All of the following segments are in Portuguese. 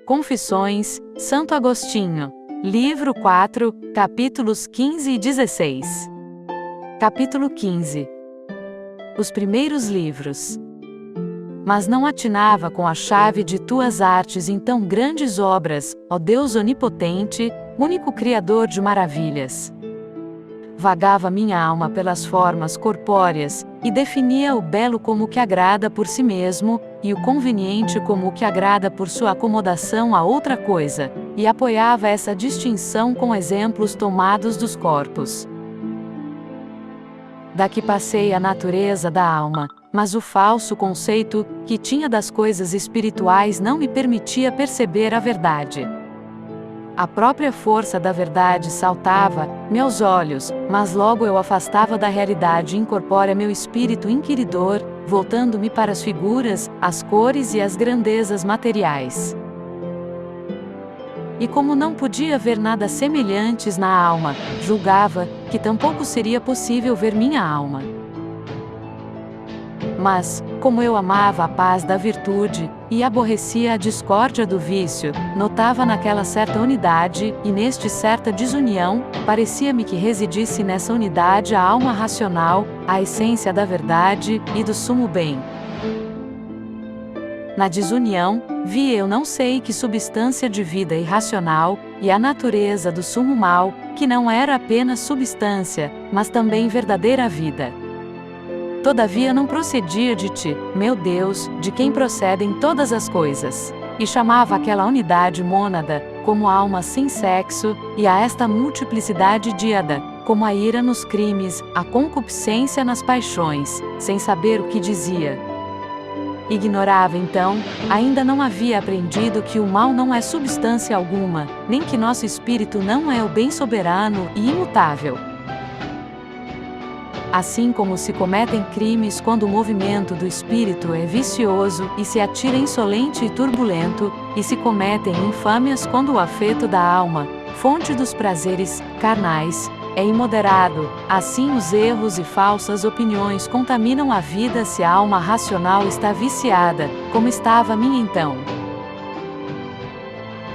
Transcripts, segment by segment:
Confissões, Santo Agostinho. Livro 4, capítulos 15 e 16. Capítulo 15. Os primeiros livros. Mas não atinava com a chave de tuas artes em tão grandes obras, ó Deus onipotente, único Criador de maravilhas. Vagava minha alma pelas formas corpóreas, e definia o belo como o que agrada por si mesmo, e o conveniente como o que agrada por sua acomodação a outra coisa, e apoiava essa distinção com exemplos tomados dos corpos. Daqui passei a natureza da alma, mas o falso conceito que tinha das coisas espirituais não me permitia perceber a verdade. A própria força da verdade saltava meus olhos, mas logo eu afastava da realidade incorpórea meu espírito inquiridor, voltando-me para as figuras, as cores e as grandezas materiais. E como não podia ver nada semelhantes na alma, julgava que tampouco seria possível ver minha alma. Mas, como eu amava a paz da virtude, e aborrecia a discórdia do vício, notava naquela certa unidade, e neste certa desunião, parecia-me que residisse nessa unidade a alma racional, a essência da verdade, e do sumo bem. Na desunião, vi eu não sei que substância de vida irracional, e a natureza do sumo mal, que não era apenas substância, mas também verdadeira vida. Todavia não procedia de ti, meu Deus, de quem procedem todas as coisas. E chamava aquela unidade mônada, como alma sem sexo, e a esta multiplicidade díada, como a ira nos crimes, a concupiscência nas paixões, sem saber o que dizia. Ignorava então, ainda não havia aprendido que o mal não é substância alguma, nem que nosso espírito não é o bem soberano e imutável. Assim como se cometem crimes quando o movimento do espírito é vicioso e se atira insolente e turbulento, e se cometem infâmias quando o afeto da alma, fonte dos prazeres carnais, é imoderado, assim os erros e falsas opiniões contaminam a vida se a alma racional está viciada, como estava minha então.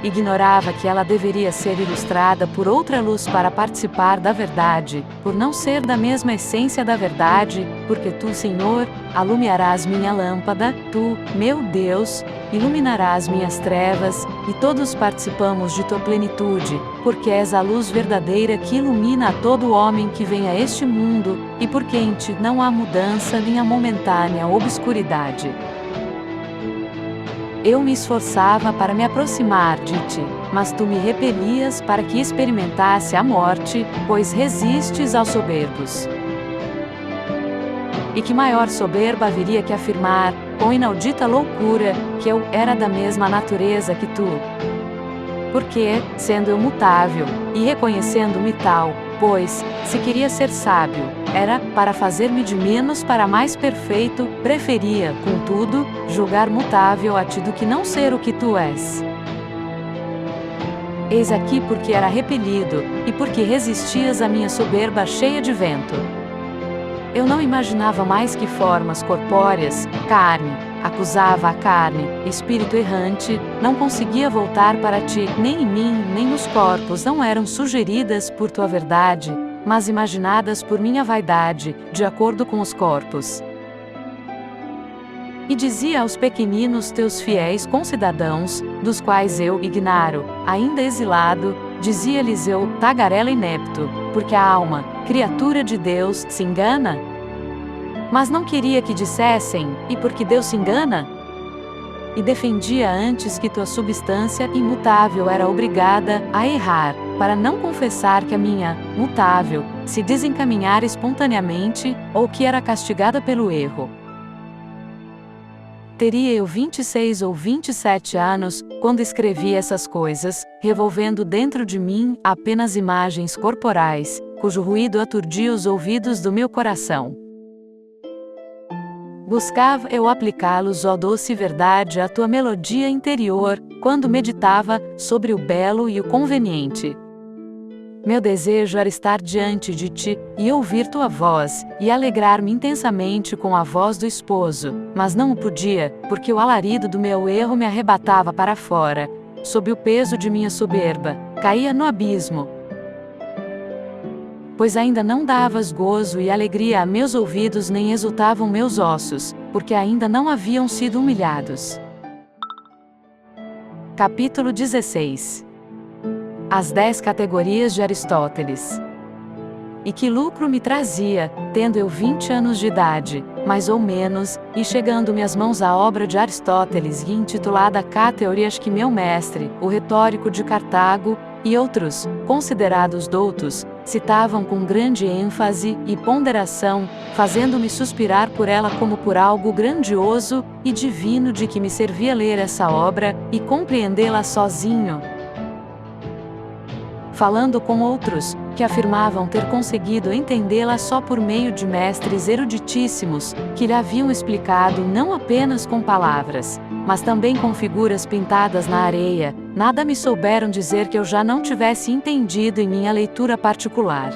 Ignorava que ela deveria ser ilustrada por outra luz para participar da verdade, por não ser da mesma essência da verdade, porque tu, Senhor, alumiarás minha lâmpada, tu, meu Deus, iluminarás minhas trevas, e todos participamos de tua plenitude, porque és a luz verdadeira que ilumina a todo homem que vem a este mundo, e porque em ti não há mudança nem a momentânea obscuridade. Eu me esforçava para me aproximar de ti, mas tu me repelias para que experimentasse a morte, pois resistes aos soberbos. E que maior soberba haveria que afirmar, com inaudita loucura, que eu era da mesma natureza que tu? Porque, sendo eu mutável, e reconhecendo-me tal, pois, se queria ser sábio, era, para fazer-me de menos para mais perfeito, preferia, contudo, julgar mutável a ti do que não ser o que tu és. Eis aqui porque era repelido, e porque resistias à minha soberba cheia de vento. Eu não imaginava mais que formas corpóreas, carne, acusava a carne, espírito errante, não conseguia voltar para ti, nem em mim, nem nos corpos não eram sugeridas por tua verdade, mas imaginadas por minha vaidade, de acordo com os corpos. E dizia aos pequeninos teus fiéis concidadãos, dos quais eu ignaro, ainda exilado, dizia-lhes eu, tagarela inepto, porque a alma, criatura de Deus, se engana? Mas não queria que dissessem, e porque Deus se engana? E defendia antes que tua substância imutável era obrigada a errar, para não confessar que a minha, mutável, se desencaminhara espontaneamente, ou que era castigada pelo erro. Teria eu 26 ou 27 anos, quando escrevi essas coisas, revolvendo dentro de mim apenas imagens corporais, cujo ruído aturdia os ouvidos do meu coração. Buscava eu aplicá-los, ó doce verdade, à tua melodia interior, quando meditava sobre o belo e o conveniente. Meu desejo era estar diante de ti, e ouvir tua voz, e alegrar-me intensamente com a voz do esposo, mas não o podia, porque o alarido do meu erro me arrebatava para fora, sob o peso de minha soberba, caía no abismo. Pois ainda não davas gozo e alegria a meus ouvidos, nem exultavam meus ossos, porque ainda não haviam sido humilhados. Capítulo 16. As 10 categorias de Aristóteles. E que lucro me trazia, tendo eu 20 anos de idade, mais ou menos, e chegando-me às mãos a obra de Aristóteles e intitulada Cá Teorias que meu mestre, o retórico de Cartago, e outros, considerados doutos, citavam com grande ênfase e ponderação, fazendo-me suspirar por ela como por algo grandioso e divino, de que me servia ler essa obra e compreendê-la sozinho. Falando com outros, que afirmavam ter conseguido entendê-la só por meio de mestres eruditíssimos, que lhe haviam explicado não apenas com palavras, mas também com figuras pintadas na areia, nada me souberam dizer que eu já não tivesse entendido em minha leitura particular.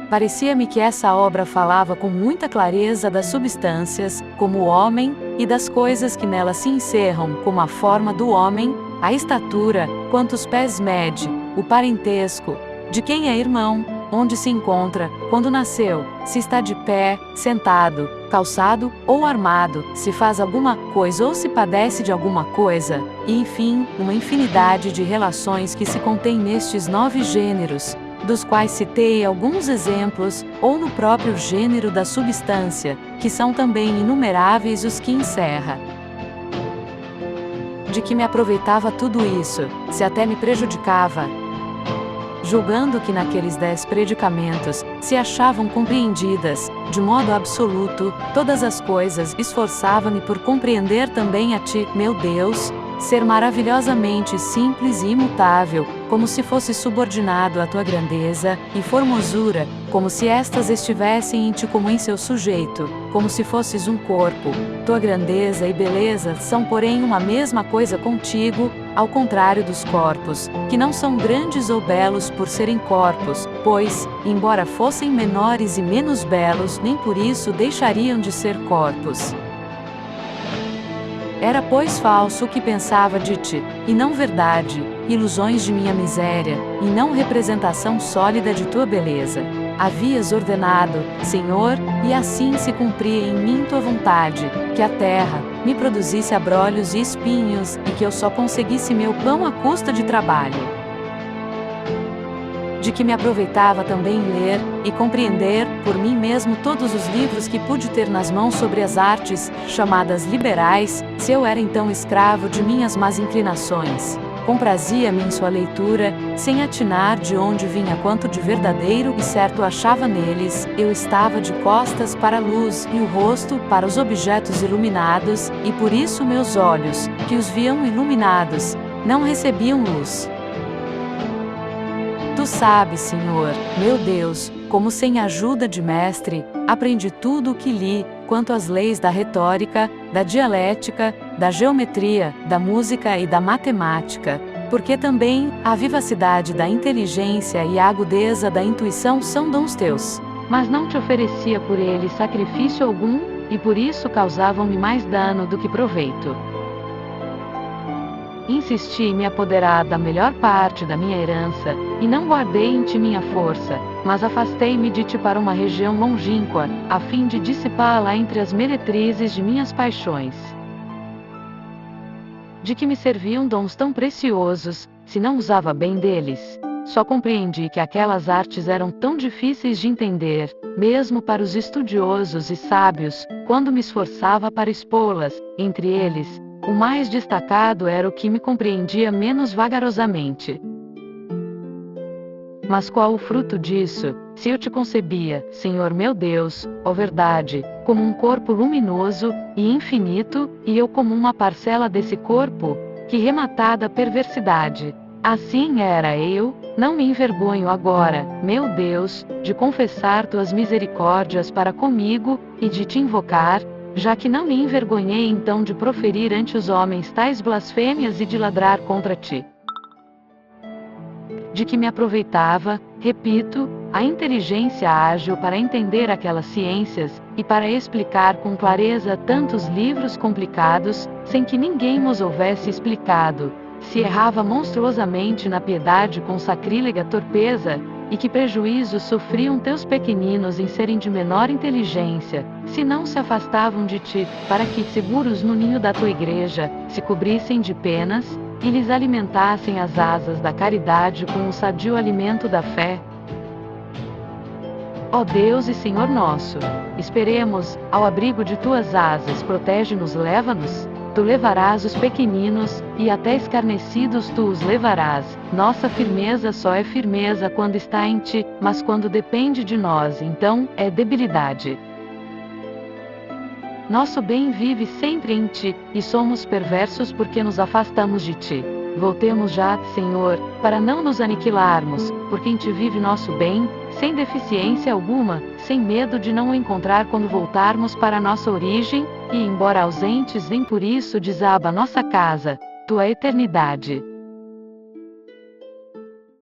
Parecia-me que essa obra falava com muita clareza das substâncias, como o homem, e das coisas que nela se encerram, como a forma do homem, a estatura, quantos pés mede, o parentesco, de quem é irmão, onde se encontra, quando nasceu, se está de pé, sentado, calçado ou armado, se faz alguma coisa ou se padece de alguma coisa, e enfim, uma infinidade de relações que se contém nestes 9 gêneros, dos quais citei alguns exemplos, ou no próprio gênero da substância, que são também inumeráveis os que encerra. De que me aproveitava tudo isso, se até me prejudicava? Julgando que naqueles 10 predicamentos se achavam compreendidas, de modo absoluto, todas as coisas, esforçava-me por compreender também a ti, meu Deus, ser maravilhosamente simples e imutável, como se fosse subordinado à tua grandeza e formosura, como se estas estivessem em ti como em seu sujeito, como se fosses um corpo. Tua grandeza e beleza são, porém, uma mesma coisa contigo, ao contrário dos corpos, que não são grandes ou belos por serem corpos, pois, embora fossem menores e menos belos, nem por isso deixariam de ser corpos. Era, pois, falso o que pensava de ti, e não verdade, ilusões de minha miséria, e não representação sólida de tua beleza. Havias ordenado, Senhor, e assim se cumpria em mim tua vontade, que a terra me produzisse abrolhos e espinhos, e que eu só conseguisse meu pão à custa de trabalho. De que me aproveitava também ler e compreender, por mim mesmo, todos os livros que pude ter nas mãos sobre as artes, chamadas liberais, se eu era então escravo de minhas más inclinações. Comprazia-me em sua leitura, sem atinar de onde vinha quanto de verdadeiro e certo achava neles. Eu estava de costas para a luz e o rosto para os objetos iluminados, e por isso meus olhos, que os viam iluminados, não recebiam luz. Tu sabes, Senhor, meu Deus, como sem ajuda de mestre, aprendi tudo o que li, quanto às leis da retórica, da dialética, da geometria, da música e da matemática, porque também a vivacidade da inteligência e a agudeza da intuição são dons teus. Mas não te oferecia por eles sacrifício algum, e por isso causavam-me mais dano do que proveito. Insisti em me apoderar da melhor parte da minha herança, e não guardei em ti minha força, mas afastei-me de ti para uma região longínqua, a fim de dissipá-la entre as meretrizes de minhas paixões. De que me serviam dons tão preciosos, se não usava bem deles? Só compreendi que aquelas artes eram tão difíceis de entender, mesmo para os estudiosos e sábios, quando me esforçava para expô-las. Entre eles, o mais destacado era o que me compreendia menos vagarosamente. Mas qual o fruto disso, se eu te concebia, Senhor meu Deus, ó verdade, como um corpo luminoso e infinito, e eu como uma parcela desse corpo? Que rematada perversidade! Assim era eu, não me envergonho agora, meu Deus, de confessar tuas misericórdias para comigo, e de te invocar, já que não me envergonhei então de proferir ante os homens tais blasfêmias e de ladrar contra ti. de que me aproveitava, repito, a inteligência ágil para entender aquelas ciências, e para explicar com clareza tantos livros complicados, sem que ninguém nos houvesse explicado. Se errava monstruosamente na piedade com sacrílega torpeza, e que prejuízo sofriam teus pequeninos em serem de menor inteligência, se não se afastavam de ti, para que, seguros no ninho da tua igreja, se cobrissem de penas, e lhes alimentassem as asas da caridade com o sadio alimento da fé. Ó Deus e Senhor nosso, esperemos, ao abrigo de tuas asas, protege-nos, leva-nos. Tu levarás os pequeninos, e até escarnecidos tu os levarás. Nossa firmeza só é firmeza quando está em ti, mas quando depende de nós, então, é debilidade. Nosso bem vive sempre em ti, e somos perversos porque nos afastamos de ti. Voltemos já, Senhor, para não nos aniquilarmos, porque em ti vive nosso bem, sem deficiência alguma, sem medo de não o encontrar quando voltarmos para nossa origem, e embora ausentes nem por isso desaba nossa casa, tua eternidade.